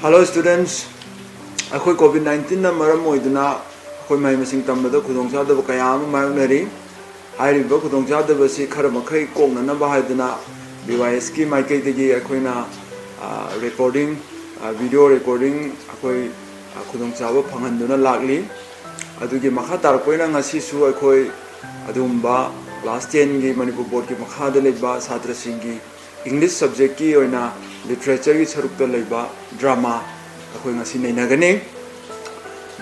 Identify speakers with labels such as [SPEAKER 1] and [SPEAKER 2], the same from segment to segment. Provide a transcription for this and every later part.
[SPEAKER 1] Hello students, akhoi COVID-19 na maram oiduna akhoi mai masing tambada khudongcha da kaya ama mayunari hairiba khudongcha da basi khara makhai kongna na bahaiduna BYS ki maikai degi akhoi na recording video recording akhoi khudongcha ba phanganduna lagli adugi makha tarpoina ngasi su akhoi adumba class 10 gi Manipur board ki makha da leba chhatra singi English subject ki oina literature ki saruk da leba drama akhoi ngasi nei nagani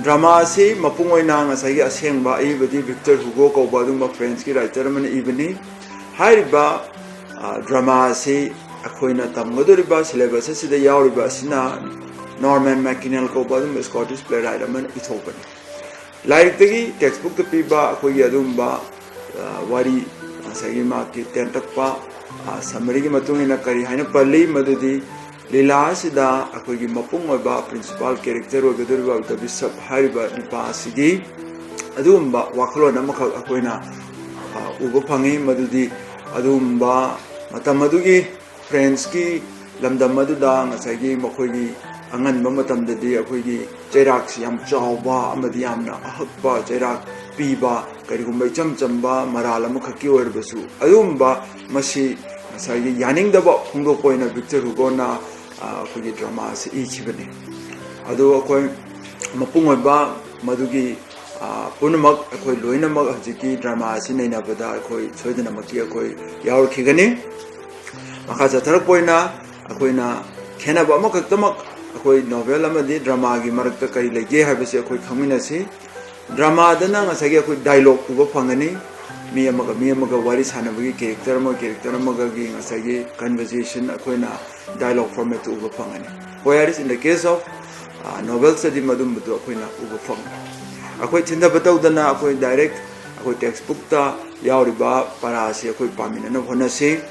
[SPEAKER 1] drama si mapung oina ngasai aseng ba ibadi Victor Hugo ko badung French ki writer man ibani hairiba drama si akhoi na tamgodori ba syllabus si da yauri ba sina Norman Mackinnon ko badung Scottish playwright man ithopan like the textbook to piba akhoi adum ba wari ngasai ma ki tentakpa summary ki matung ina kari haina pali madudi lila sida akhoi gi mapung oba principal character ogadur ba the bishop hariba nipa sigi adumba wakhlo namakha akhoi na uba phangi madudi adumba matam madugi friends ki lamdam maduda ngasai gi makhoi gi angan ba matam dadi akhoi gi chairak si yam chawba amadi yamna ahakba chairak piba kari gumbai chamchamba marala makhaki orbasu adumba masi Sagi yaning daba hungdo point na Victor Hugo na kugi drama si ichibani. Ado akoi mapung oba madugi punamak akoi loina mag hajiki drama si nei na bada akoi soidana maki akoi yaur khigani. Maka jatharak point na akoi na khena ba makaktamak akoi novel amadi drama gi marakta kari lege habase akoi khamina si drama dana ngasagi akoi dialogue uba phangani. Me amaga wari sanabagi character amaga gi ngasagi conversation akoina dialogue format uba phangani whereas in the case of novels adi madum budu akoina uba phang akoi chinda batau dana akoi direct akoi textbook ta yauriba parasi akoi pamina na hona se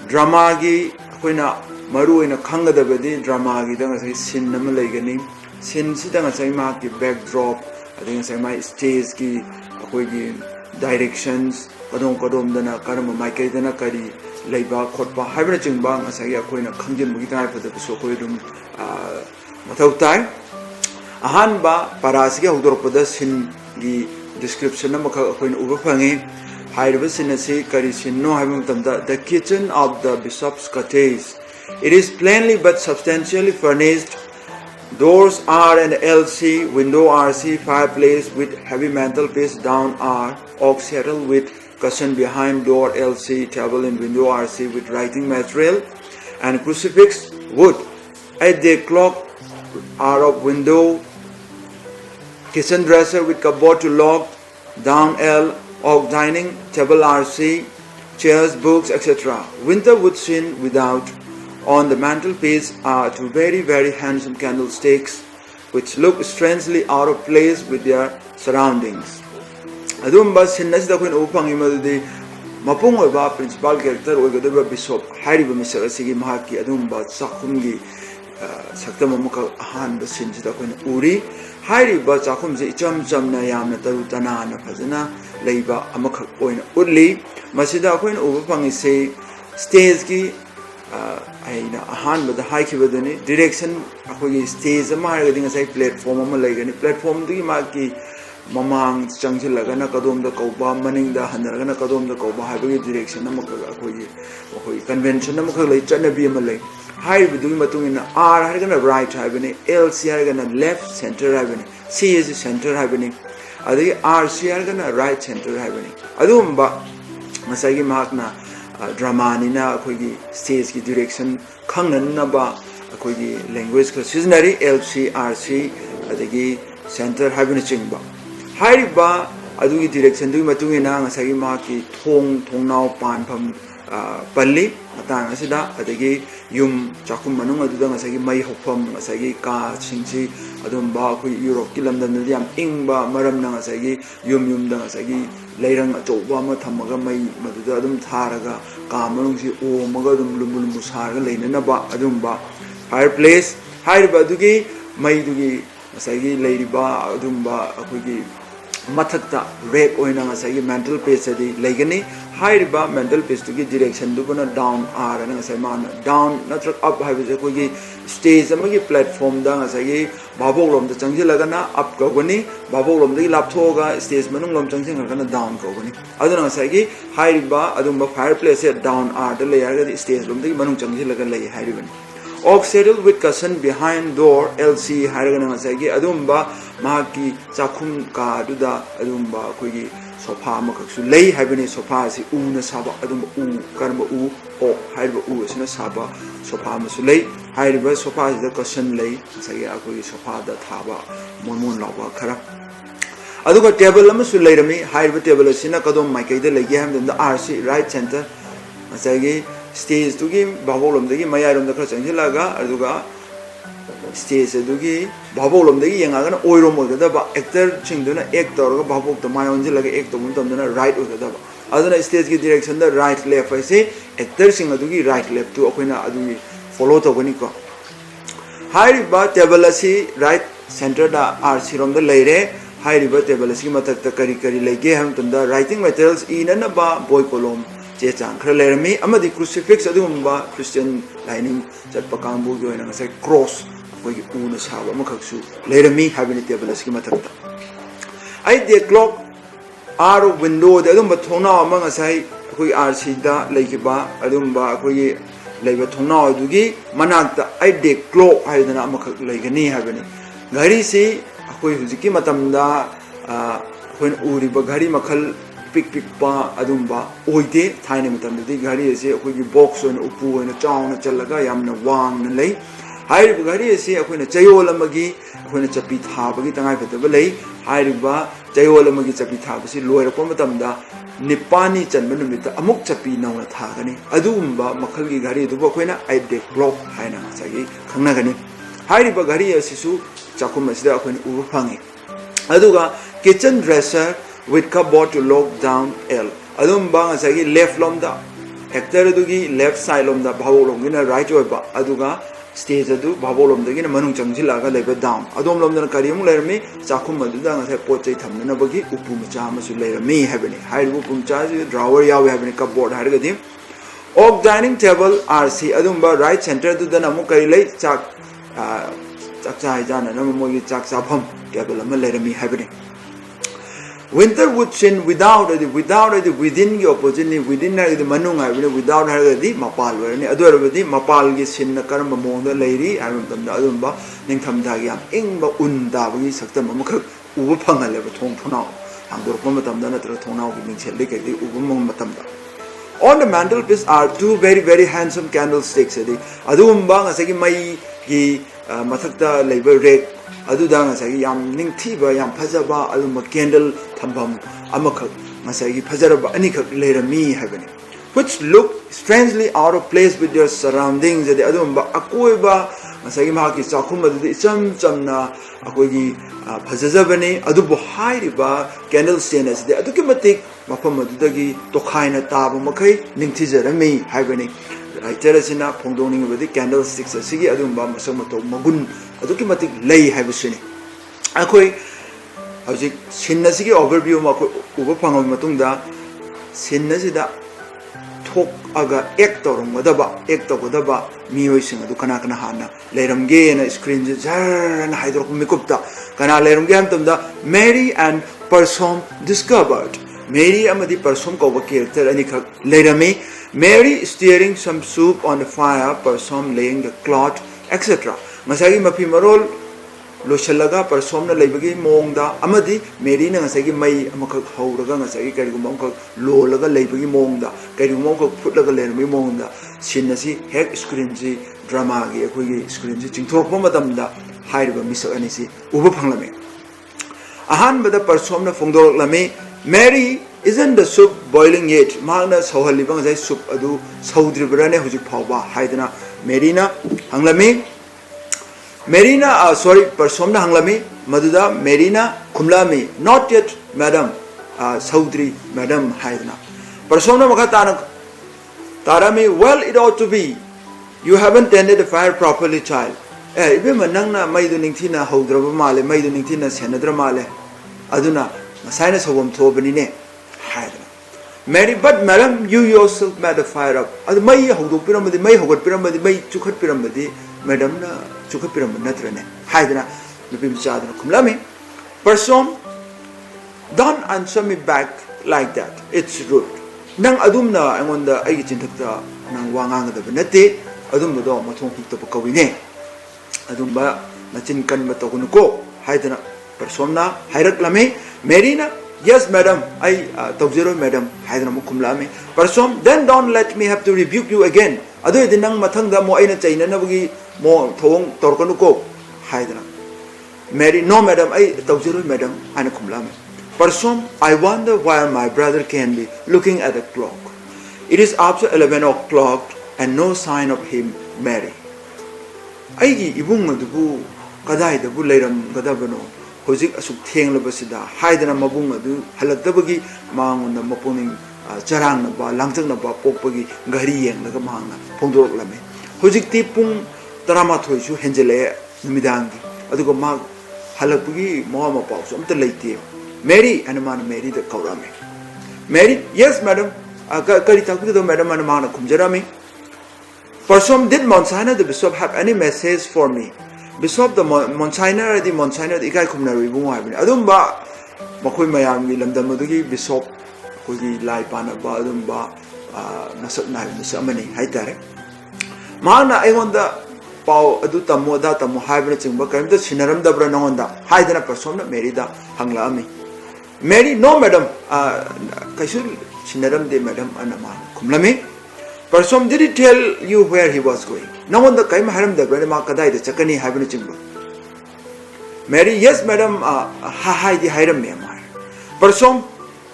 [SPEAKER 1] drama gi akoina maru ina khangada badi drama gi dang sai scene nam laigani scene sidang sai ma ki backdrop ading sai ma stage ki akoi gi directions kadom dana karama maikai dana kari leiba khotpa haibra chingba ngasagi akoina khangjin mugi tai pada so koi dum mathau tai ahan ba parasigi hudor pada sin gi description na makha akoina uba phangi hairba sin se kari sin no haibam tamda the kitchen of the bishop's cottage it is plainly but substantially furnished. Doors R and LC, window RC, fireplace with heavy mantelpiece down R, oak settle with cushion behind door LC, table in window RC with writing material and crucifix wood. 8-day clock R of window, kitchen dresser with cupboard to lock, down L, oak dining, table RC, chairs, books, etc. Winter wood scene without. On the mantelpiece are two very handsome candlesticks which look strangely out of place with their surroundings. Adumba sinnas da kuin upang imadudi mapung oba principal character ogadaba bishop hariba misal asigi mahaki adumba chakhumgi saktama muka ahan ba sinji da kuin uri hariba chakhumje icham chamna yamna taru tanana phajana leiba amakha oina udli masida kuin upang ise stage ki aina ahan bada high ki badani direction akoi stage ma ha gading sai platform ma laigani platform di ma ki mamang changji lagana kadom da kauba maning da hanara na kadom da kauba ha bagi direction ma ka akoi convention ma ka lai chana bi ma lai high bidu matung ina r ha gana right ha bani l c ha gana left center ha bani c is center ha bani adi r c ha gana right center ha bani adum ba masai gi mahakna drama nina akoigi stage ki direction khangnan na ba akoigi language ka seasonary LC RC adagi center habina chingba hariba adugi direction du matungina ngasagi ma ki thongnau panpham palli atang asida adagi yum chakum manung aduda ngasagi mai hopam ngasagi ka chingchi adum ba khoi Europe ki lamdam na yam ingba maram na ngasagi yum da ngasagi leirang achoba ma thamaga mai maduda adum tharaga ka manung si o maga dum lumul musarga leina ba adum ba fireplace hariba adugi mai dugi ngasagi leiriba adum ba akoigi mathakta red oina ngasai mental pace adi legani hairiba mental pace to gi direction du bana down r na ngasai man down natrak up haibe je ko gi stage amagi platform da ngasai babok lom da changjilaga na up ko gani babok lom da lapthoga stage manung lom changjing ga na down ko gani aduna ngasai gi hairiba adumba fireplace down r da layer ga stage lom da manung changjilaka lay hairiban of settled with cushion behind door LC hairagana ngasai adumba mahaki chakhum ka duda adumba koigi sofa makaksu lei haibani sofa si u na saba adumba u karba u o haiba u sina saba sofa masu lei haiba sofa da cushion lei ngasai akoi sofa da thaba mon lawa khara aduga table amasu leirami haiba table sina kadom maikai da legi ham da RC right center ngasai stage to give Babolum the Mayarum the Crasangelaga, Aduga stage dugi Babolum the young Oirum of the Daba actor Chingduna actor Babok the Mayonjela actor Muntamana right with the Daba. Other stage direction the right left I say actor Singadugi right left to Okina Adui follow to Winiko. High river Tabalasi right center the RC from the lady High river Tabalasi Mata Kari Lake Hampton the writing materials in and about Boy Colom. Chang Kralermi, Amadi crucifix, Adumba, Christian lining, Japakambu, and I say cross, where you own a shower, Makaksu, Lerami, having a table schemata. I did clock our window, the Adumba Tona among us, we are Sida, Lakiba, Adumba, we labor Tona, Dugi, Manata, I did clock, I did not make like any having. Garisi, Akuiziki Matamda, when Uri Bagari Makal. Pick pa adumba oide thaine matam de gari ase akoi gi box on upu on chauna chalaga yamna wang na lei hairi gari ase akoi na chayol amagi akoi na chapi thabagi tangai phetaba lei hairi ba chayol amagi chapi thabasi loira ko matam da nipani chanba numita amuk chapi nauna thagani adumba makhal gi gari du akoi na I de block haina sagi khangna gani hairi ba gari ase su chakum asida akoi u phangi aduga kitchen dresser with cupboard to lock down L. Adum bang asagi left lomda actor adugi left side lomda bhabolom gina right oiba aduga stage adu bhabolom dagina manung changjilaga leba down adom lomda karimu lermi chakhum aduda ngasai pochai thamna bagi upu macha amasu lermi habani hairu upu macha drawer yawe habani cupboard hargadi of dining table RC adumba right center aduda namu kari lei chak chai jana namu mogi chak sapham table ama lermi habani winter wood sin without it within your opportunity within the manunga without her the mapal ni ador the mapal gi sin na karma monda leiri am tam da adumba ning tham da yam ingba unda bagi saktam amakh ubu phangal le thong thona angdor ko matam da na tra thona gi ning chelle ke di ubu mong matam da on the mantelpiece are two very handsome candlesticks adumba ngasagi mai gi mathakta labor red aduda ngasagi yam ningthiba yam phajaba aluma candle thambam amakha ngasagi phajaraba anikha lerami habani which look strangely out of place with their surroundings adumba akoiba ngasagi ma ki chakhum adu icham chamna akogi phajajabani adubu hairiba candle stand as de aduki matik mafam adudagi tokhaina taba makai ningthijarami habani Terasina Pongdoning with the candlesticks, a sigi adumba, Masomato, Magun, aduki matik lay have a sinning. Akoi, I was Sinasiki overview Ubapang of Matunda, Sinasida talk aga actor, whatever, actor, whatever, Mioising, Dukanakana, let him gain a screen, and hydromicupta, Kana let him get them the Mary and Person discovered. Mary Amadi Person cover character, and later me. Mary steering some soup on the fire, Person laying the cloth, etc. Masagi mapi marol loshalaga Person na laibagi mongda amadi Mary na ngasagi may amakak hauraga ngasagi karigumong lolaga laibagi mongda karigumong putlaga lermi mongda sinasi hek screen si drama gi akoi screen si chingthokpa matamda hairiba misak anisi uba phanglame ahan bada Person na phongdorlame Mary isn't the soup boiling yet? Magna Sohalibang say soup adu Saudribrane who's Pava Haidana Marina Hanglami Marina sorry Persomna Hanglami Maduda Marina Kumlami not yet Madam Saudri Madam Haidana Persomna Makatana Tarami well it ought to be you haven't tended the fire properly child Ibe Manangna Maiduning Tina Hodraba Male Maiduning Tina Senadra Male Aduna Masai na sobom thobani ne. Haidana. Mary, but madam, you yourself made a fire up. Adu mai hodu piramadi, mai hogat piramadi, mai chukhat piramadi, madam na chukhat piramadi natrane. Haidana. Nupim chadana kumlami. Person, don't answer me back like that. It's rude. Nang adum na angon da ay chintakta nang wangang da banati adum do mathong hukta pa kawine adum ba nachin kan ba tawun ko haidana person na hairak lame Mary na yes madam I tawzero madam haidana mukum lame person then don't let me have to rebuke you again adu din nang mathang da mo aina chaina na bagi mo thong torkanu ko haidana Mary no madam I tawzero madam ana kum lame Person, I wonder why my brother can be looking at the clock. It is after 11 o'clock and no sign of him, Mary. Aigi ibung adubu kadai dabu leiram gadabano. Hojik asuk theng labasida haidana mabung adu halaktabagi mangun na mapuning charang na ba langtang na ba pokpagi gari yeng naga mahanga pongdorok lame. Hojik tipung taramathoi su henjele numidangi. Adugo mag halakpagi mawa mapau su amta leite. Mary and man Mary the Kaurame. Mary, yes, madam. Karitaku madam and man Kumjarami. Person, did Monsignor the bishop have any message for me? Bishop the Monsignor, the Monsignor, the Ikai Kumnari Bumabin. Adumba Makui Mayam Milam the Mudugi, Bishop, Kugi Lai Panaba, Adumba, Nasat Nai, Musamani, Haitare. Mana, I want the Pau Aduta Modata Mohabit Chimbakam, the Sinaram the Branonda, Haidana persona, Merida, Hanglami. Mary, no madam, Kashul Sinaram de madam Anaman. Kumlami. Person, did he tell you where he was going? No one the Kaim Haram the Branamakadai, the Chakani having a chimba. Mary, yes, madam, Hahai the Hiram Myanmar. Person,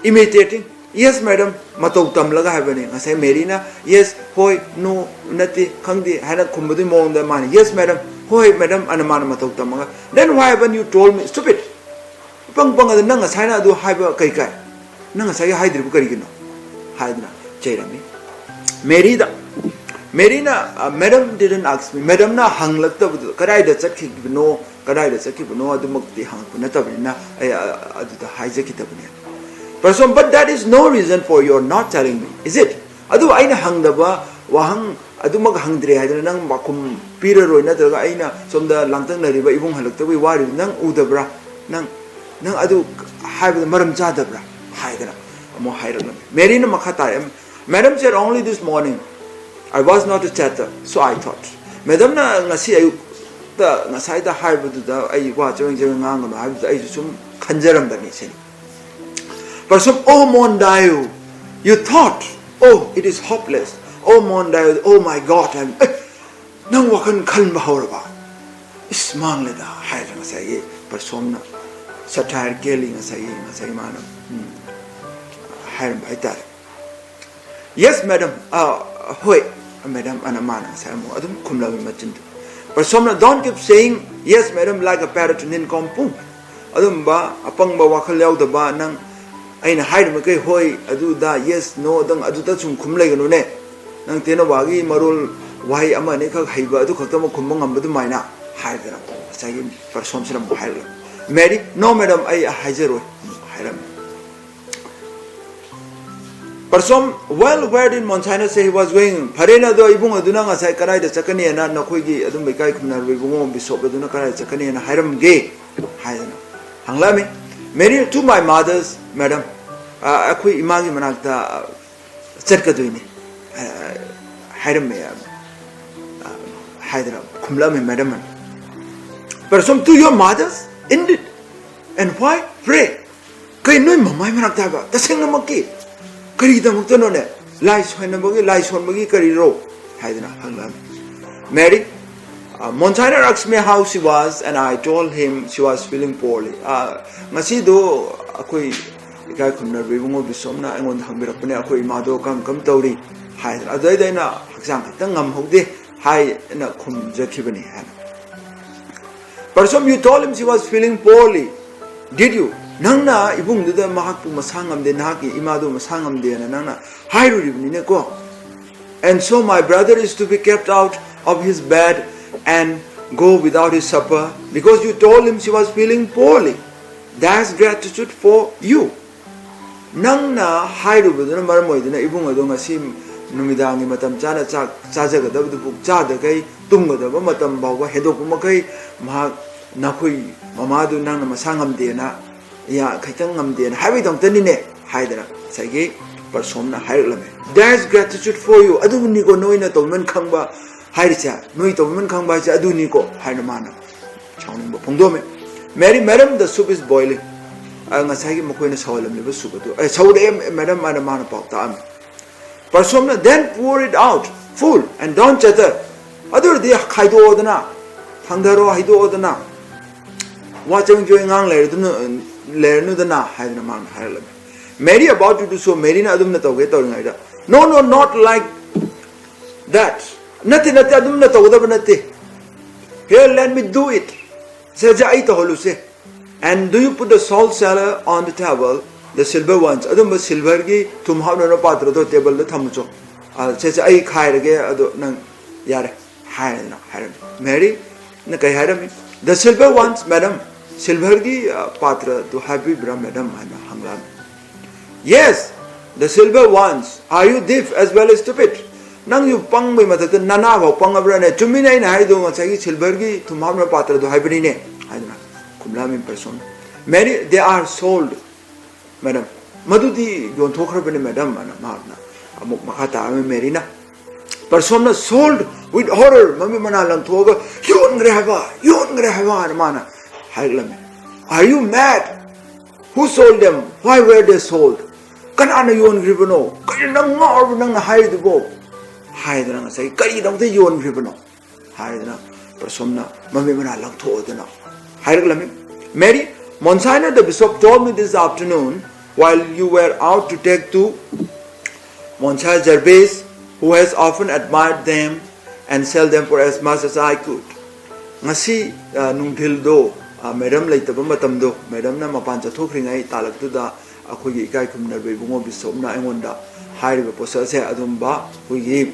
[SPEAKER 1] imitating, yes, madam, Matautam Laga happening. I say, Marina, yes, hoi, no, nati, Kandi, Hana Kumbudi Mon the man. Yes, madam, hoi, madam, Anaman Matautamanga. Then why haven't you told me, stupid? Pang pang the Nanga Sina do Hyper Kaikai. Nanga Saya Hydri Bukarino. Hydna, Jeremy. Marina, madam didn't ask me. Madam na hang like the Karai the Saki no, Karai the Saki no, the Mukti hang Punatabina, the Hijakitabina. Person, but that is no reason for your not telling me, is it? Adu Aina hang the ba, Wahang, Adumag hangdre, I don't know, Bakum, Peter or another Aina, some the Lantang River, even Halaktawi, Wari, Nang Udabra, Nang Adu have the Maram Jadabra, Hydra, more Hydra. Marina Makata, Madam said only this morning, I was not a chatter, so I thought. Madam Nasi, the Nasaida Hybrid, the watching Jangan, I was Isum Kanjaram the Nation. But some, oh Mondayu, you thought, oh, it is hopeless. Oh Mondayu, oh my God, I'm no one can Bahoraba. It's manleda, Hydra say, persona, satire killing a saying, a sayman. Hiram by that. Yes, madam, wait, madam, and a man, Samu, Adam Kumla Machin. But some don't keep saying, yes, madam, like a parrot in Kompung. Adumba, upon Bawakal the bar, nang, ain't hide Makai Hoi, Adu da, yes, no, don't Adutasum Kumleganune, Nang Tenawagi, Marul, why Amanika, Hiba, Dukatamo Kumung, and Budumina, Hydra, saying for some Hydra. Mary, no, madam, I Hydra, Hiram. Person, well, where did Monsignor say he was going? Parena do Ibung Adunanga Sakarai, the Sakani and Nakuigi, Adumikai Kumna, Ribum, Bishop, Adunakai, Sakani and Hiram Gay. Hanglami, Mary to my mother's, madam, Akui Imagi Manakta Serkaduini, Hiram Hydra, Kumlami, madam. Person, to your mother's? Indeed. And why? Pray. Kainu Mamai Manakta, the Singamaki. Karita Muktanone, lies when the boogie lies on Mugi Kariro, Haidana Hanglam. Mary, Monsignor asked me how she was, and I told him she was feeling poorly. Masido, Akui, Gakumna, Rivumo Bisomna, and one Hambirapane, Akui Mado, come Tori, Haidana, Adana, Haxan, Tangam Hode, High in a Kum Jakibani. But some you told him she was feeling poorly. Did you? Nangna ibung duda mahakpu masangam de naki imadu masangam de nangna hairu ribni ko. And so my brother is to be kept out of his bed and go without his supper because you told him she was feeling poorly. That's gratitude for you. Nang na hairu buduna maramoi dina ibung adong asi numidangi matam chana chajaga da bu cha da kai tumga da matam bawa hedok makai ma nakhui mamadu nang na masangam de na ya khaitang ngam de na habi dong tani ne haidara sagi persomna hairlame. That's gratitude for you. Adu ni ko noina tolman khangba hairicha noi tolman khangba cha adu ni ko haina mana chawning bo phongdo me. Mary, madam, the soup is boiling. I'm saying, Mokoina Solam, never soup. I saw them, madam, and a man about time. Persona, then pour it out full and don't chatter. Other day, Kaido Odana, Hangaro Hido Odana. Watching going on, Lernudana, Hyderman, Harlem. Mary about to do so, Marina Adumnata, no, not like that. Nothing at Adumnata. Here, let me do it. And do you put the salt cellar on the table, the silver ones? Adum silver gi tum havna no patra do table the thamucho. Says I khair ge ado nang yare hai na hai. Mary na kai hai the silver ones, madam. Silver gi patra to happy bra madam hangam. Yes, the silver ones. Are you deaf as well as stupid? Nang you pang me matata nana ho pang abra ne chumina in hai do masagi silver gi tum havna patra do happy ne. In person. Many they are sold, madam. Madudi don't talk about madam and Marna. Amok Makata, Marina. Persona sold with horror. Mammy Manalan Toga, Yon Grava, Mana. Are you mad? Who sold them? Why were they sold? Kanana Yon Grivano. Kanang Nang hide the bow. Hydra say, Kaidam the Yon Grivano. Hydra, Persona, Mammy Manalan Toga. Mary, Monsignor the bishop told me this afternoon while you were out to take to Monsignor Gervais, who has often admired them and sell them for as much as I could. Ngasi nungthil do madam leitaba matam do madam na mapan chathokringai talak tu da akhogi ikai khumna bebungo bishop na engonda hairiba posa se adumba hugi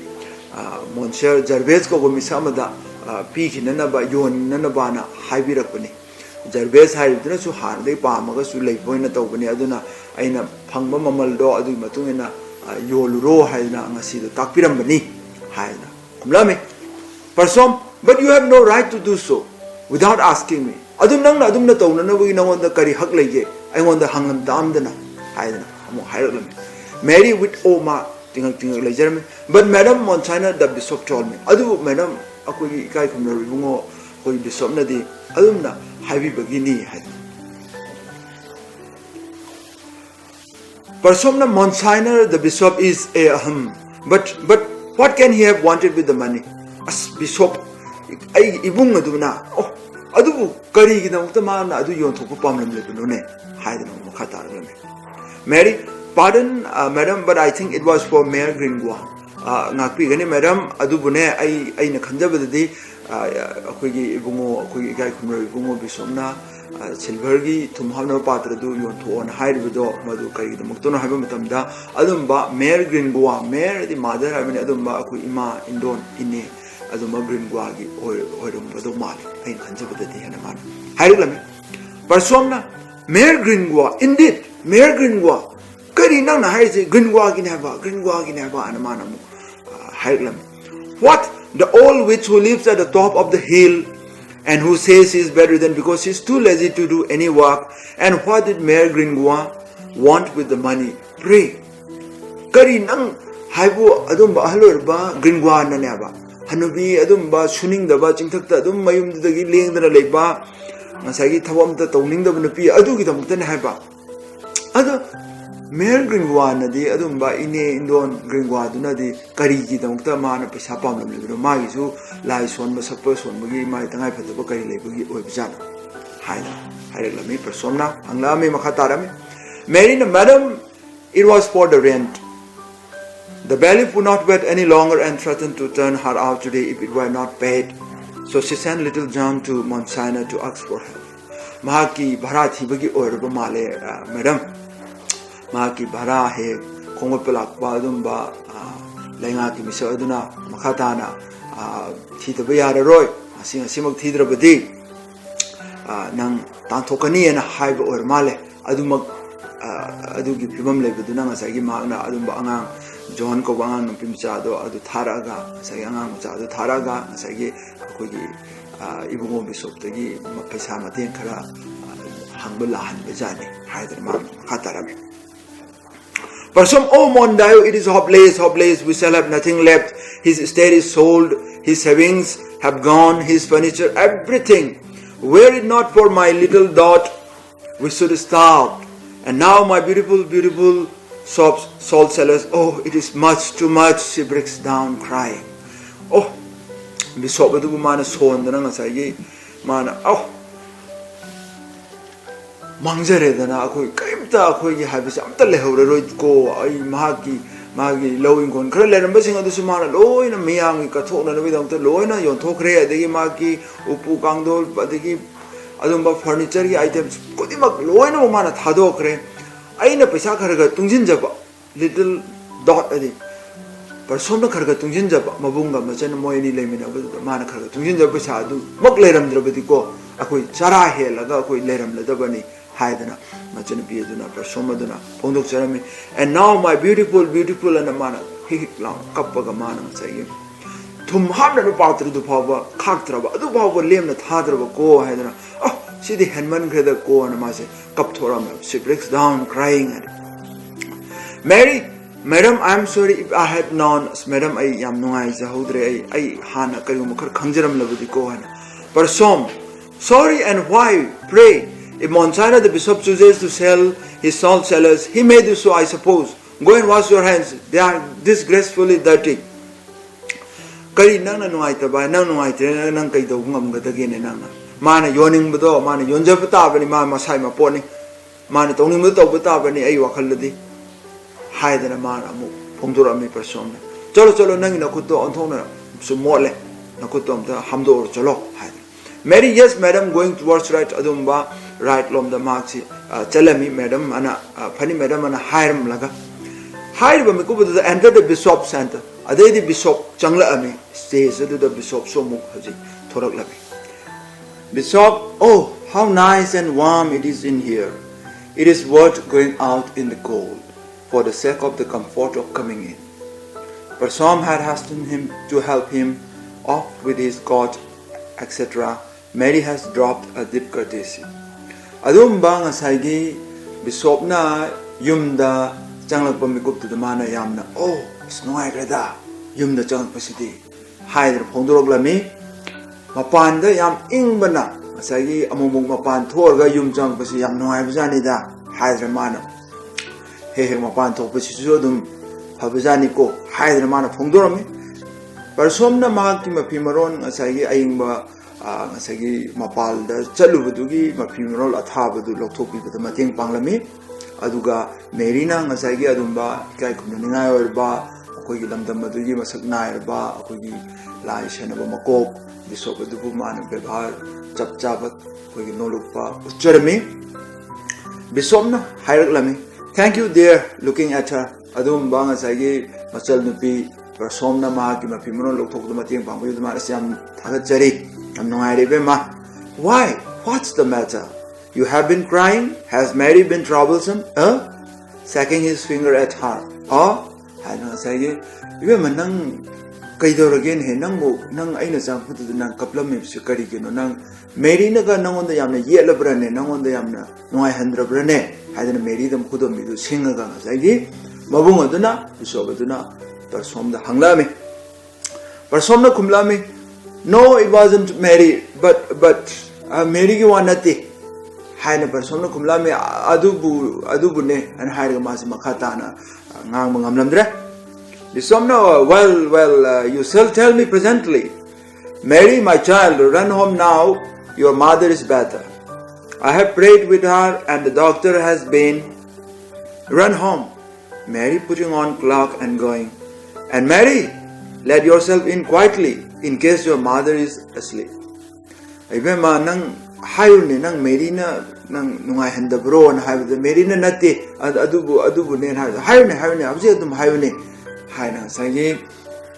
[SPEAKER 1] Monsignor Gervais ko gomisamada pi khinana ba yon nana bana haibirakpani. Gervais Haribuna su Han, they Pamaga su lake point at Obani Aduna, Aina Pangma Mamaldo Adu Matuna, Yoluro Haina, Nasi the Takpirambani, Haina. Kumlame. Person, but you have no right to do so without asking me. Adunang Adumna Tona, we know on the Kari Haklege, I want the Hangam Damdana, Haina, Hairlam. Mary with Oma, Tingle Jeremy, but Madam Monsignor the bishop told me, Adu, Madam Akui Kai from the Ribungo, who bishop Nadi, Adumna. Heavy begini. Persona Monsignor, the bishop is a but what can he have wanted with the money? As bishop, I ibung aduna. Oh, adu kari gina utama na adu yon thoku pamlam lebunone. Haidno makata leme. Mary, pardon, madam, but I think it was for Mayor Gringwa. Ngakpi gani madam adu bune I na khanjabadi. Akoigi ibungo akoigi gai khumro ibungo bisomna silvergi tumhamna patra du yon thon haibido madu kai the muktono haiba matamda adumba Mayor Gringwa Mayor the mother I adumba akoi ima indon ine adumba Gringwa gi oirum bado mal ain khanjabadi hana man hairulame persomna Mayor Gringwa indeed Mayor Gringwa kari nang na haise Gringwa gi naba anamana mu hairulame what the old witch who lives at the top of the hill and who says he is better than because he is too lazy to do any work. And what did Mayor Gringwa want with the money? Pray. Kari nang haibu adumba halorba Gringwa naneba. Hanubi adumba suning daba chingthakta adum mayum dagi lengdana leiba ngasagi thawam ta tawning daba napi adu gi damukta ne haiba. Adu Mayor Gringwa nadi adumba ine indon Gringwa dunadi kari gi damukta mana pesa pamlam lebro magi su lai son masakpa son magi mai tangai phataba kari lebagi oibjana haila lami persona anglami makhatarami Marina madam it was for the rent. The bailiff would not wait any longer and threatened to turn her out today if it were not paid. So she sent little John to Monsignor to ask for help. Mahaki bharati bagi oirba male madam Maki bara he kongopelak badumba lenga ki misa aduna makhatana thitaba yara roy asing asimak thidrabadi nang tanthokani and high or male adumak adugi pibam lebeduna ngasagi magna adumba angang John ko bangan ng pimchado adu tharaga sa angang machado tharaga ngasagi akogi ibungo bisop tagi mapaisa mateng khara hangbulahan bejani haidar ma khatarami Parsam oh mondayo it is hopeless we shall have nothing left his estate is sold his savings have gone his furniture everything were it not for my little dot we should starve and now my beautiful salt sellers oh it is much too much she breaks down crying oh bisop adu mana son dana ngasai mana oh mangjare dana akoi kaimta akoi gi habis amta lehore roi ko ai magi lowing kon khara leramba sing adu sumana loina miyang ka thokna no bidam to loina yon thokre adegi magi upu kangdol adegi adumba furniture gi items kodimak loina mana thadokre aina paisa kharaga tungjin jaba little dot adi Parsomna kharaga tungjin jaba mabunga machan moini lemina mana kharaga tungjin jaba sa adu mak leram drabadi ko akoi chara helaga akoi leram ladabani haidana machan biaduna parsomaduna pondok charami and now my beautiful and mana hik lang kappaga mana chai thum hamna no patra du phawa khaktraba adu phawa lemna thadraba ko haidana oh sidi henman greda ko na mase kap thora me she breaks down crying Mary Madam I am sorry if I had known Madam I yam nungai jahodre I hana kayu mukhar khangjaram labudi ko hana Parsom sorry and why pray if Monsignor the bishop chooses to sell his salt cellars he may do so I suppose go and wash your hands they are disgracefully dirty kari nang na nungai taba nang nungai tre nang kai do ngam ga dage ne nang mana yoning bdo mana yonjab ta bani ma masai ma poni mana tongning bdo to bta bani ai wakhal ladi haidana mana mu phomdura mi person cholo nang na khutto onthona sumole na khutto amta hamdo cholo haidana Mary yes madam going towards right adumba right lom the marchi chalami madam ana phani madam ana hiram laga hire ba ko the enter the bishop center adai the bishop changla ami stage the bishop so muk haji thorak labi Bishop oh how nice and warm it is in here it is worth going out in the cold for the sake of the comfort of coming in Parsom had hastened him to help him off with his coat etc Mary has dropped a deep courtesy adum ba ngasai gi bishop na yumda changlakpa mikup tu mana yamna oh snoi greda yumda changlakpa sidi haidra phongdorok lami mapan da yam ingbana ngasai gi amumung mapan thorga yum changlakpa si yam noi bajani da haidra mana he mapan thokpa si su dum habajani ko haidra mana phongdorami Parsom na mahakki mapi maron ngasai gi aingba ngasagi mapal da chalubudugi mapimrol athabadu lokthokpi bada mateng panglami aduga Merina ngasagi adumba kai khumningai orba akogi lamdam adugi masak nairba akogi lai shanaba makok bisop adubu man bebhar chapchabat akogi nolukpa ucharmi bisomna hairak thank you dear looking at her adumba ngasagi machal nupi Parsomna mahakki mapimrol lokthokdu mateng pangbu duma asyam thagachari Why? What's the matter? You have been crying? Has Mary been troublesome? Sacking his finger at her. I don't say it. You have nang kaidor again he nang aina sang put nang kaplam sikari gino nang Mary naga nang on the yamna yellow brane nang on the yamna no I handra brane. I didn't marry them kudum to sing a gun. Say Mabunga duna, Bisobaduna, Parsom the Hanglami. Parsomna kumlami. No, it wasn't Mary, but Mary ki wanati. Haina Parsomna kumlami adubu ne and haira mas makatana ngang mangamlamdre. Bisomna well you shall tell me presently. Mary, my child, run home now. Your mother is better. I have prayed with her, and the doctor has been. Run home. Mary putting on cloak and going. And Mary, let yourself in quietly. In case your mother is asleep. Ibema nang hayune nang Merina nang nungai handa bro and have the Merina nati adubu ne hayune abse adum hayune hayna sagi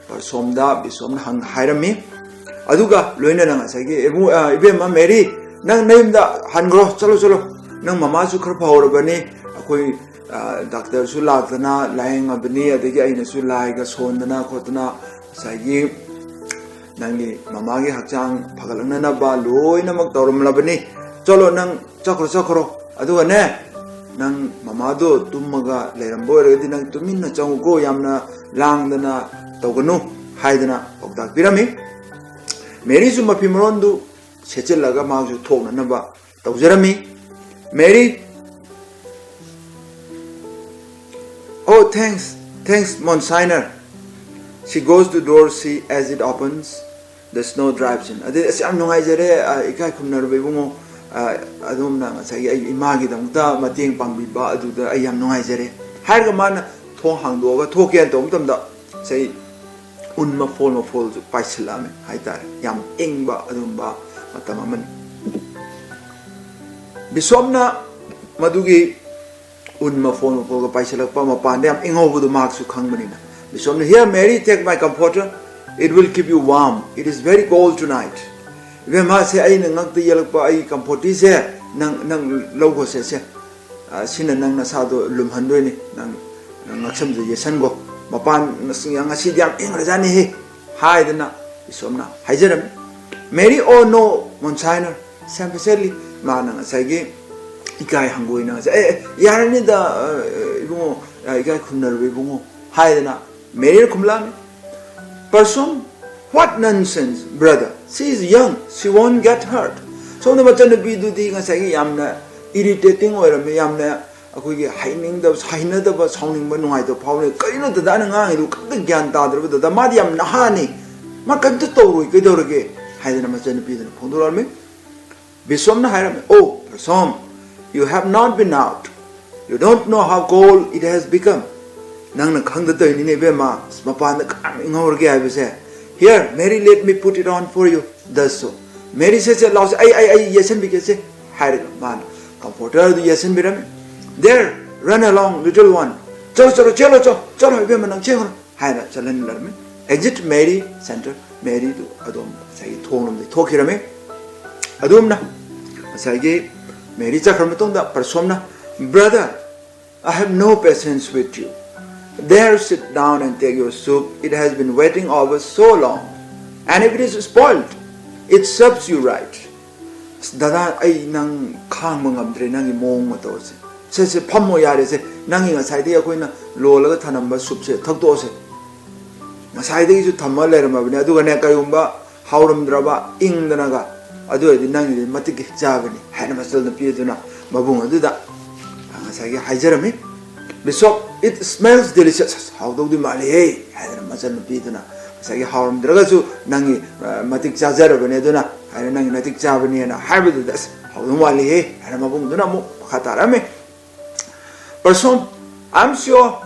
[SPEAKER 1] Parsomda bisom hang hairami aduga loina nang sagi ibema Mary nang name da hangro chalo chalo nang mama su khar phawr bani akoi doctor su lagdana laing abni adegi aina su laiga sondana khotna sagi nangi mama gi hakchang phagalna na ba loina mak tawrum labani chalo nang chakro aduga ne nang mama do tummaga lerambo redi nang tuminna chango yamna langdana tawganu haidana oktak pirami Mary su mapimrondu sechelaga maaju thokna naba tawjarami Mary oh thanks Monsignor she goes to door see as it opens the snow drives in ade asam nungai jare ikai khumnar bebungo adum na ngasai ai imagi damta mateng pangbi ba adu da ai yam nungai jare harga man thong hangdo ga thoken tom tam da sei unma fol ju paisilame haitar yam engba adumba matamaman bisomna madugi unma fol ga paisilak pa mapan yam engobu du mak su khangbanina bisomna here Mary take my comforter it will keep you warm it is very cold tonight we ma se ai nang te yelak pa ai comforti se nang logo se sina nang na sa do lumhandoi ni nang ngaksam je yesan go mapan yang asi diam ingrajani he haidana isomna haijaram Mary oh no Monsignor simply mana sagi ikai hangoina yarani da ibungo ikai khunnar ibungo haidana Mary kumlami person what nonsense brother she is young she won't get hurt so the bachan bi du di ngasagi yamna irritating oirame yamna akogi haining da haina da ba sounding ba nungai da phawne kaino da dana ngai du kan gyan ta dra da ma di yam nahani ma kan to roi ke dorge haidana ma chen bi da phondor me bisomna hairame oh person you have not been out you don't know how cold it has become nang na khang da dai ni ne be ma mapan da kan ngor ge ai se here Mary let me put it on for you does so Mary says laws ai yesen bi ke se hair man comforter du yesen bi ram there run along little one chalo be manang cheng haina chalan larme exit Mary center Mary du adom sai thonum de thokirame adom na sai ge Mary chakram tong da persomna brother I have no patience with you there sit down and take your soup it has been waiting over so long and if it is spoiled it serves you right dada ai nang khang mangamdre nang mong ma to se phammo yare se nangi nga sai de akoina lolaga thanamba soup se thakto se masai de ju thamma lerama bne adu gane kayumba hauramdraba ingdana ga adu edi nangi matik jabani hana masal na pieduna mabung adu da sai ge haijarami Bishop, it smells delicious. How do you mali? Hey, I don't know. Piduna. Say how am Dragasu Nangi Matic Chazar Beneduna. I don't know Matic Chavani and a hybrid this. How do mali? Hey, I don't know. Dunamu Hatarame. Person, I'm sure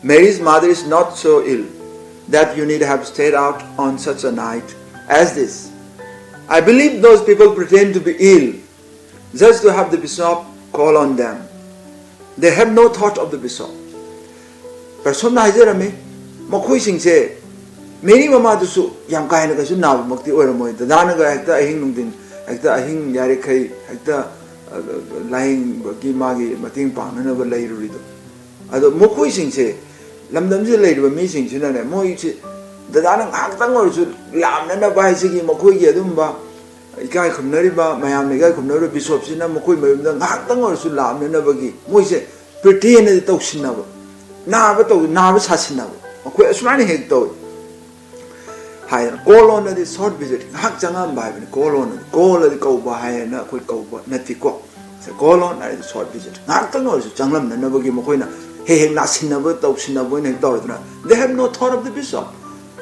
[SPEAKER 1] Mary's mother is not so ill that you need to have stayed out on such a night as this. I believe those people pretend to be ill just to have the bishop call on them. They have no thought of the bishop. Person na hajarame makoi singse many mama dusu yam kaina ka su na makti oiramoy da dana ga hekta ahing nungdin hekta ahing yare khai hekta laing gi magi mating pangna na ba leiruri do ado makoi singse lamdam je leiru mi sing chuna ne moi chi da dana ngak tang or su lamna na bai sigi makoi ge dum ba ikai khumnari ba mayam ne ga khumnari bishop sina makoi mayum da ngak tang or su lamna na ba gi moi se pretend ne to sinna ba na ba sasinna ba makoi asmani hek to hai kolon na di short visit hak changam bai ba kolon di ko ba hai na koi ko ba na ti ko se kolon na di short visit ngak tang or su changlam na ba gi makoi na he na sinna ba to sinna ba ne to na they have no thought of the bishop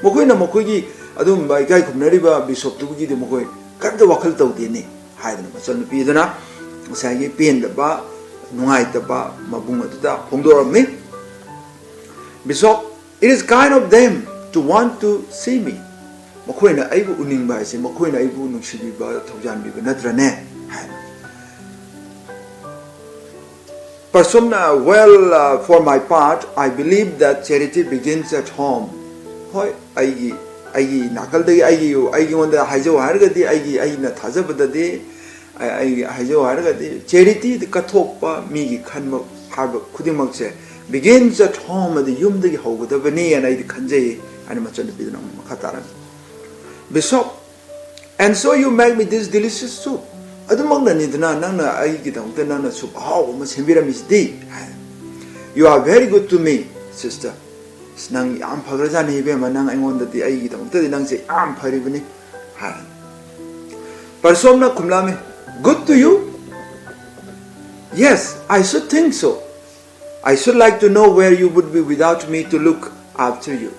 [SPEAKER 1] makoi na makoi gi adum bai kai khumnari ba bishop tu gi de makoi kan da wakal to de ne hai na ma chan pi dana sai gi pen da ba nungai da ba mabung adu da phongdor me bishop it is kind of them to want to see me makoi na aibu uning ba se makoi na aibu nungsibi ba thaujan bi ba natra ne Persona, well, for my part, I believe that charity begins at home. Hoi, aigi nakal de aigi on the haijo hargadi aigi na thazabadadi Hajo Haragati, charity, the Katopa, Migi, Kanmo, Harbor, Kudimakse, begins at home at the Yum the Ho with the Vene and I the Kanje, and much on the Bidon Makataran. Bishop, and so you make me this delicious soup. I don't want any Nana, I get on the Nana soup. How much Himira Miss D. You are very good to me, sister. Snang am Pagrazani Manang, I want that the I don't tell you, say, I'm Parivani. Persona Kumlame. Good to you? Yes, I should think so. I should like to know where you would be without me to look after you.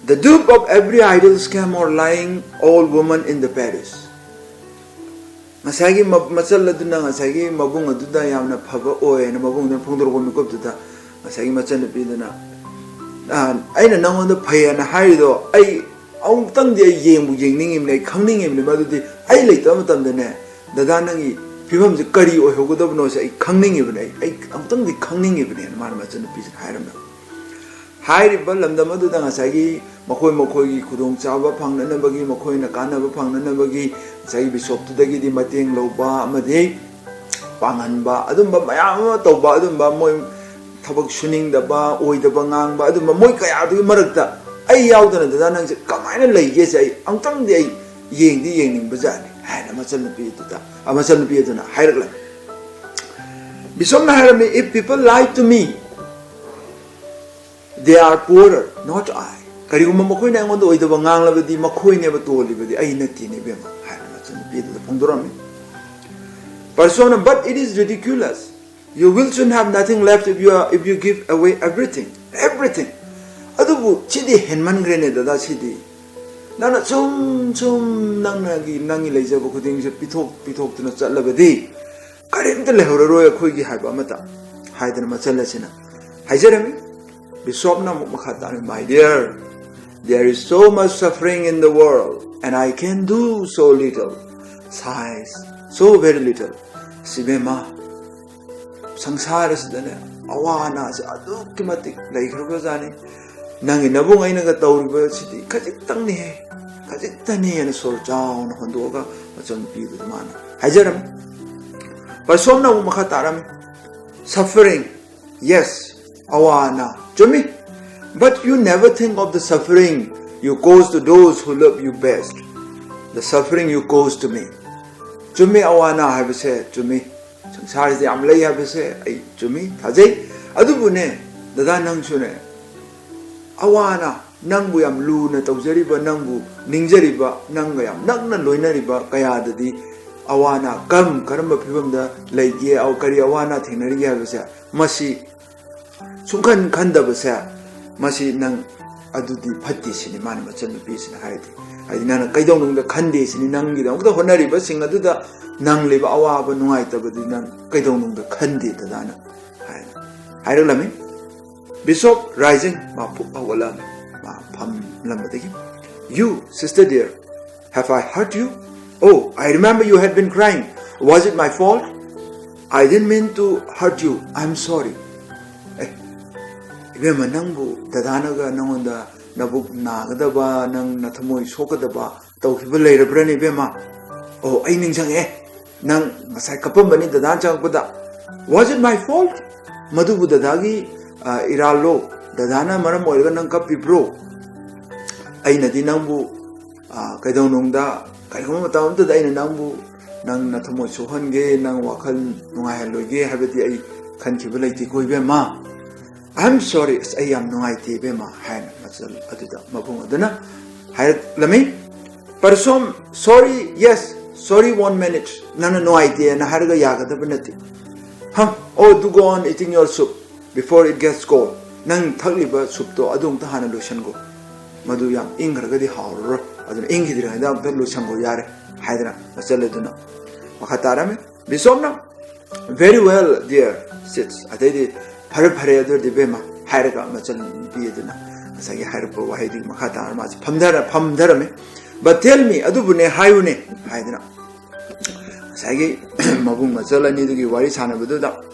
[SPEAKER 1] The dupe of every idle scam or lying old woman in the Paris. Masagi Masaladuna, Masagi Mabunga Duda Yamna Pava Oy and Mabung and Pundro Womikoputa, Masagi Masana Pidana. I don't know on the pay and high though. Ông tăng địa yeng bu yeng ning im nei khang ning im le ma du di ai le tam tam de ne da da nang I phim ji kari o ho go do no se ai khang ning im nei ai ông tăng di khang ning im nei ma ma chen pi hai ram hai ri ba lam da ma du da nga sai gi makhoi gi khudong cha ba phang na ba gi makhoi na kana ba phang na ba gi sai bi shop tu da gi di mateng lo ba ma de pangan ba adum ba mayam ma to ba adum ba moi thabak suning da ba oi da ba ngang ba adum ba moi kaya du marak da I out on the Danang, come on, like yes, I'm telling the ying the ying bazar. I must be to that. I must be to Hirela. Bisomna Harami, if people lie to me, they are poorer, not I. Kariuma Mokoina on the way the Wangala with the Makoi never told you with the Ainatini Bema. I must be to the Pondorami. Persona, but it is ridiculous. You will soon have nothing left if you give away everything. Everything. Adubu chidi henman grene da chidi nana chum nangi leja bu khuding se pithok tuna chalabadi karim te lehora roya khoi gi haiba mata haidan ma chalasina haijarami bishop na makhata my dear, there is so much suffering in the world and I can do so little, sighs, so very little. Sibema sangsara sidane awana sa adukmatik laikhruba jani Nangi nabung ay nagatawri city kajik tang ni kajik tani and so down hondoga macam pidu mana hajaram pasom na makataram suffering yes awana jumi but you never think of the suffering you cause to those who love you best the suffering you cause to me jumi awana have said jumi sangsar de amlay have said ay jumi thajai adubune dada nang sune Awana nang bu yam lu na tawjari ba nang bu ningjari ba nang yam nang na loinari ba kaya dadi awana kam karamba phibam da leige au kari awana thinari ya basa masi sungkan khanda basa masi nang adudi phatti sini man ma chan pi sini haidi ai nana kaidong nung da khande sini nang gi da ukda honari ba sing adu da nang le ba awa ba nungai ta ba di nang kaidong nung da khande da dana hai ro lami Bishop rising, you, sister dear, have I hurt you? Oh, I remember you had been crying. Was it my fault? I didn't mean to hurt you. I'm sorry. Ibema nangbu tadanaga nangonda nabuk nagadaba nang nathamoy sokadaba tawkiba leirabrani ibema. Oh, ay ningsang nang masay kapambani dadan changpada. Was it my fault? Madubu dadagi Iralo, Dadana Maram Organ Kapi Bro. Aina di Nambu, Kaidon Nungda, Kaikama Town to Dina Nambu, Nang Natamo Sohange, Nang Wakan, Nungahaloge, Habiti, I can't keep ma. I'm sorry, as I am no IT Bema, Han, Matsal Adida, Mabunga, Hayat Lame. Person, sorry, yes, sorry 1 minute, none no idea, and Haraga Yaga the Beneti. Oh, do go on eating your soup. Before it gets cold, nang tagliba soup to adung tahana lotion go. Madu yam ingragadi haur, adun ingidra and out the lotion go yare, hydra, masaladuna. Makatarame, bisomna. Very well, dear, sits. I did Paraparedo de Bema, Haraga, Machalan Piedina, as I harpo wahidi Makatar, much Pamdarame. But tell me, Adubune Hayune, Hydra. Sagi Mabum Machala need to give Warisana Bududa.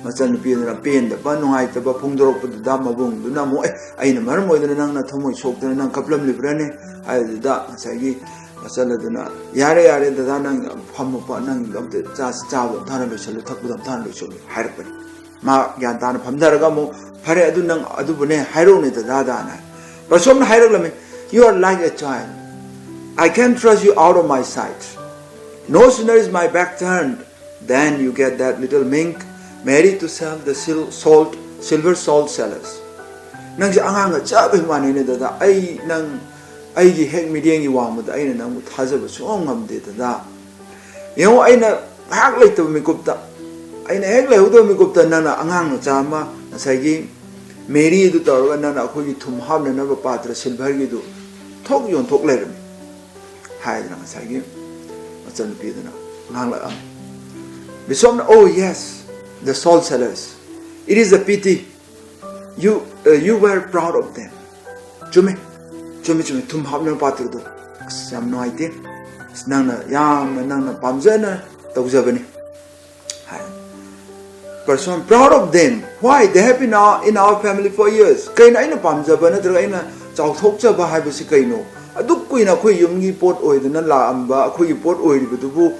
[SPEAKER 1] Machan Piedra pain, the Banui, the Bapundro, the Damabung, the Namo, I know Marmo, the Nana Tomo, soaked and Kaplam Librane, I did that, Sagi, Masaladuna, Yare, the Danang, Pamupa, Nang, the Jas Chow, Tanalushal, Takudam Tanalushal, Harpen. Ma Yantana Pamdaragamo, Paradunang Adubune, Hirone, the Radana. But some Hirolami, you are like a child. I can't trust you out of my sight. No sooner is my back turned than you get that little mink married to sell the silver salt sellers. Nang si angang chabi mani ne dada ay nang ay gi hek midiyang iwang mo da ay nang muthaza ba suong ngamde dada. Yung ay na hak lay to mikupta ay na hek lay hudo mikupta na angang no chama nasagi meri du tawra na ako gi thumham na ba patra silver gi du thok yon thok lay ram hai na nasagi machan pi dana ngang la am bisom oh yes, the salt sellers, it is a pity you were proud of them. Jume, tum habna patru do. Sam no idea. Nang na pamzana tawzabani. Person proud of them. Why? They have been in our family for years. Kain na ina pamzabana tra ina chaw thok cha ba hai ba si kaino. Aduk ko ina khoi yumgi pot oi dana la amba khoi pot oi ri bu bu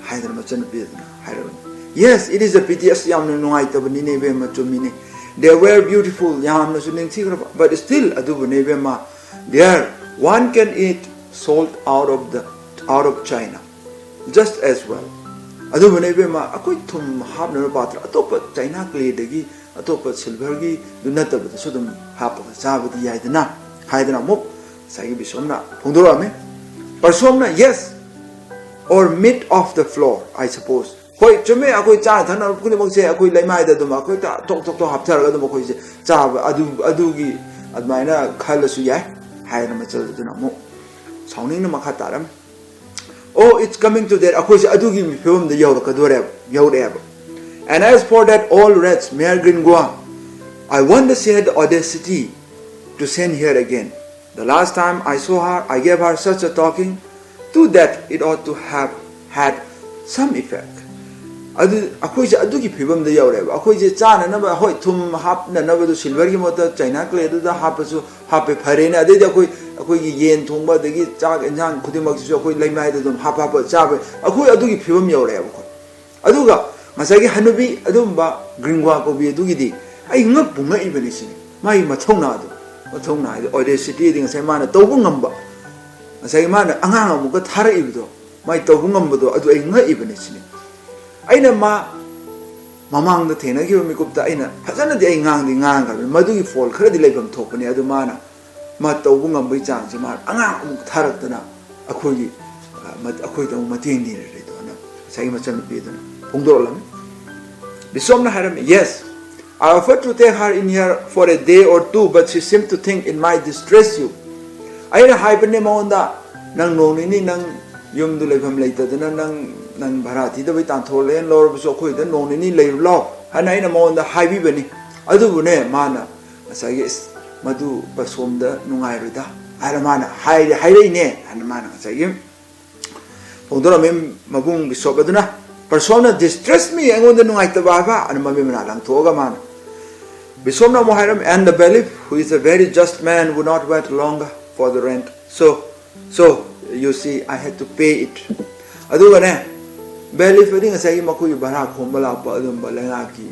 [SPEAKER 1] hai dana machan pe dana hai dana. Yes, it is a pity as yam no ngai tabani ne be ma chumini. They were beautiful, but still, there one can eat salt out of China, just as well. China clay degi, atopa silver gi, do not have the sudden hap of Savati Yadana, Hydra Mop, Sagi Bisomna, Pundurame, Persomna, yes, or meat off the floor, I suppose. Koi chume akoi cha thana kuni mong se akoi laimai da dum akoi ta tok hapthar ga dum akoi se cha adu gi admaina khalasu yai hai na machal duna mo sawning na makha taram oh it's coming to that akoi se adu gi film the yaw ka dore yaw de. And as for that old rats Mayor Gringua, I wonder she had the audacity to send here again. The last time I saw her I gave her such a talking to that it ought to have had some effect. Akoy adugi phibam da yawre akoy je chana na ba hoi thum hap na ba do silver gi mota China clay da hapasu hape phare na de akoy gi yen thongba de gi chak enjang khudimak su akoy laimai da dum hap chabe akoy adugi phibam yawre akoy aduga masagi hanubi adumba Gringwa ko bi adugi di ai ngap bunga ibani sini mai mathongna do audacity ding sai mana tobu ngamba masagi mana angang amu ka thara ibdo mai tobu ngamba do adu ai nga ibani sini aina mamang da thena gi mi kupta aina hazana de ngang ga madu gi fol khara di leibam thopani adu mana ma tawbu ngam bai chang si ma anga mu tharak dana akhoi da mateng ni re do na sai ma chan bi dana pungdor lam bisomna haram yes I offered to take her in here for a day or two but she seemed to think it might distress you aina haibane maunda nang noni ni nang yum du leibam leita dana nang bharati da bai tan tholen lor bu so khoi da non ni lei lo hanai na mon da haibi bani adu bu ne mana asagi madu pasom da nungai ru da ara mana hai rei ne han mana asagi pondora mem mabung gi so baduna persona distress me angon da nungai ta ba an ma mem na lang tho ga mana bisomna moharam and the bailiff who is a very just man would not wait longer for the rent so you see I had to pay it adu ga ne Bailiff wedding asai makui bara khombala pa adum balanga ki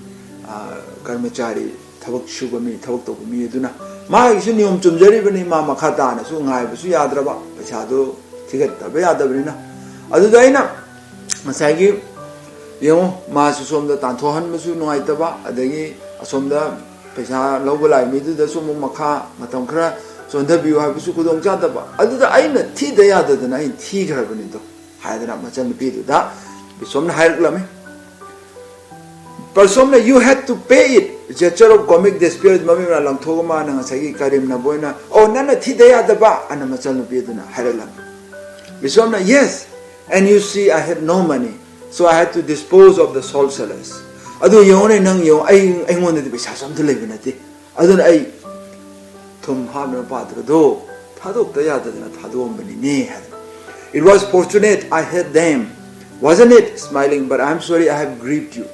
[SPEAKER 1] karmachari thabak shuba mi thabak to mi aduna ma isu niyom chumjari bani ma makhata na su ngai bu su yadraba paisa do thigat ta ba yadabri na adu daina masai gi yemo ma su somda tan thohan ma su noi ta ba adagi asomda paisa lobulai mi du da su mu makha matam khara sonda biu ha su kudong cha ta ba adu da aina thi da ya da na in thi khara bani to haidana machan pi du da Bisomna hire lame. Persomna you had to pay it. Gesture of comic despair mami na lang thogma na sagi karim na boyna. Oh nana thi daya daba ana machal no piduna hire lame. Bisomna yes. And you see I had no money. So I had to dispose of the salt sellers. Adu yone nang yo ai ngon de bisa sam thule binati. Adu ai thum ha na padra do. Thadok daya dadana thadom bani ne. It was fortunate I had them. Wasn't it? Smiling, but I'm sorry I have grieved you.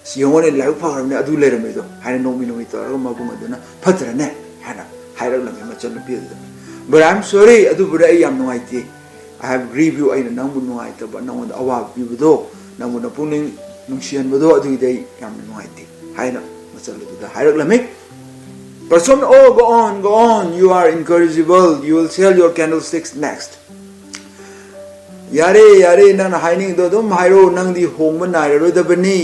[SPEAKER 1] Si yone life program ne adu lere me do. Hana no mi to ma bu maduna phatra ne. Hana haira la me machal pi do. But I'm sorry adu bura ai yam no ai ti. I have grieved you aina nangbu nuaitaba nangod awab bibudo nangbu na puning nungsian budo adu day yam nuaiti haina masalu da hairak lami person oh go on you are incorrigible you will sell your candlesticks next yare nang haining do dum hairo nang di hongma nairo da bani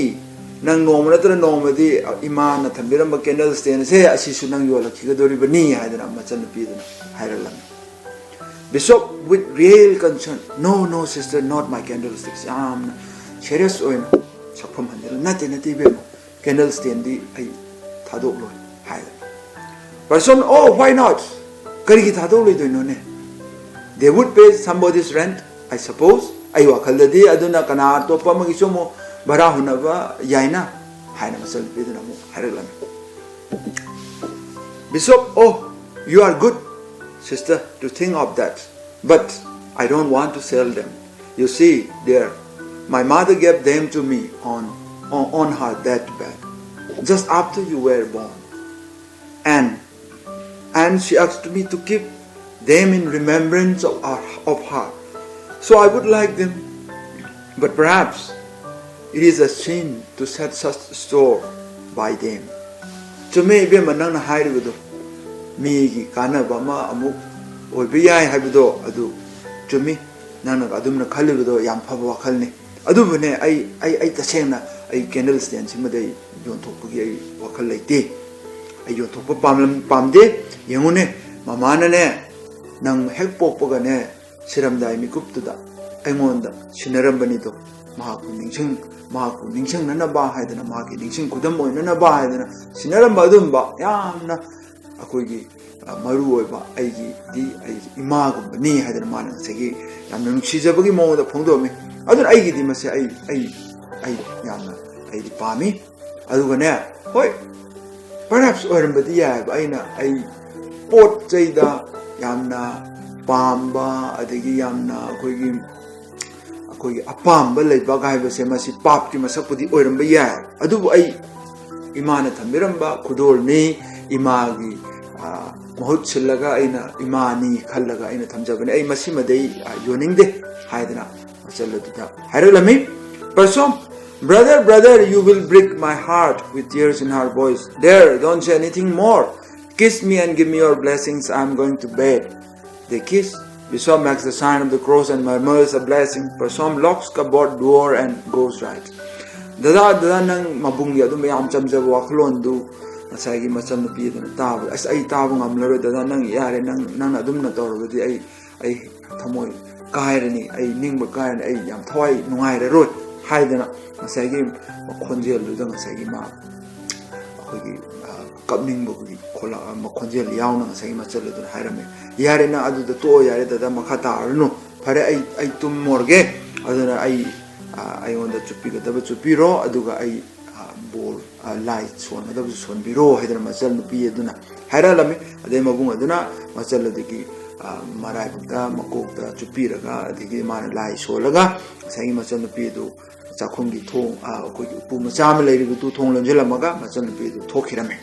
[SPEAKER 1] nang noma natra noma di iman na thambiram candlestick se asisu nang yola khigadori bani haidana machan pidana hairak lami Bishop with real concern no sister not my candlesticks serious oin sakpham handel nati be candlestick di ai thadok loi hai person oh why not kari ki thadok loi doino ne they would pay somebody's rent I suppose ai wakhal di aduna kana to pa magi somo bara hunaba yaina haina masal pe duna mo haralam Bishop oh you are good sister to think of that but I don't want to sell them you see dear my mother gave them to me on her deathbed just after you were born and she asked me to keep them in remembrance of her so I would like them but perhaps it is a sin to set such store by them to me be manang na hairibudo migi kanaba ma amuk oibiyai haibudo adu chumi nana adumna khalibudo yam phaba wakhalni adubune ai tasena ai candlestick simadai yon thokpugi ai wakhal leite ai yon thokpa pamde yengune mamana ne nang hek pokpaga ne siramdai mikuptuda aingonda sinaram do mahaku ningsing nana ba haidana mahaki ningsing kudam oinana ba haidana sinaram badum ba yamna akoigi maru oiba aigi di ima gum ni haidana mana segi yamna nuksijabagi moda phongdomi adun aigi di mase ai yamna ai di pami aduga ne hoi perhaps orambadi ya aina ai pot chaida yamna pamba adigi yamna akoigi apamba leiba ga haibase masi pap ki masakpudi oramba ya adubu ai imana thamiramba khudol ni imagi mahut sillaga aina imani khallaga aina thamjabane ai masimadai yoningde haidana achalladda hairalami person brother you will break my heart with tears in her voice there don't say anything more kiss me and give me your blessings I'm going to bed they kiss Bishop makes the sign of the cross and murmurs a blessing person locks cupboard door and goes right dada nang mabungya du mayam chamjab waklon du asai gi machan pi dana tab as ai tab ngamlaro dada nang yare nang adum na torodi ai thamoi kairani ai ningba kairani ai yam thoi nungai re roi haidana asai gi khonjel du dang asai gi ma akogi kapning bo gi khola ma khonjel yauna asai ma chal du hairame yare na adu da to yare dada makhata arno phare ai tum morge aduna ai on the chupi ga daba chupi ro aduga ai bol light son da son biro haidana masal nu pi aduna haira lami ade mabung aduna masal digi marai da makok da chupi raga digi man lai solaga sai masal nu pi du chakhum gi thong ko upu ma cham lai ri tu thong lon jela maga masal nu pi du thokhirame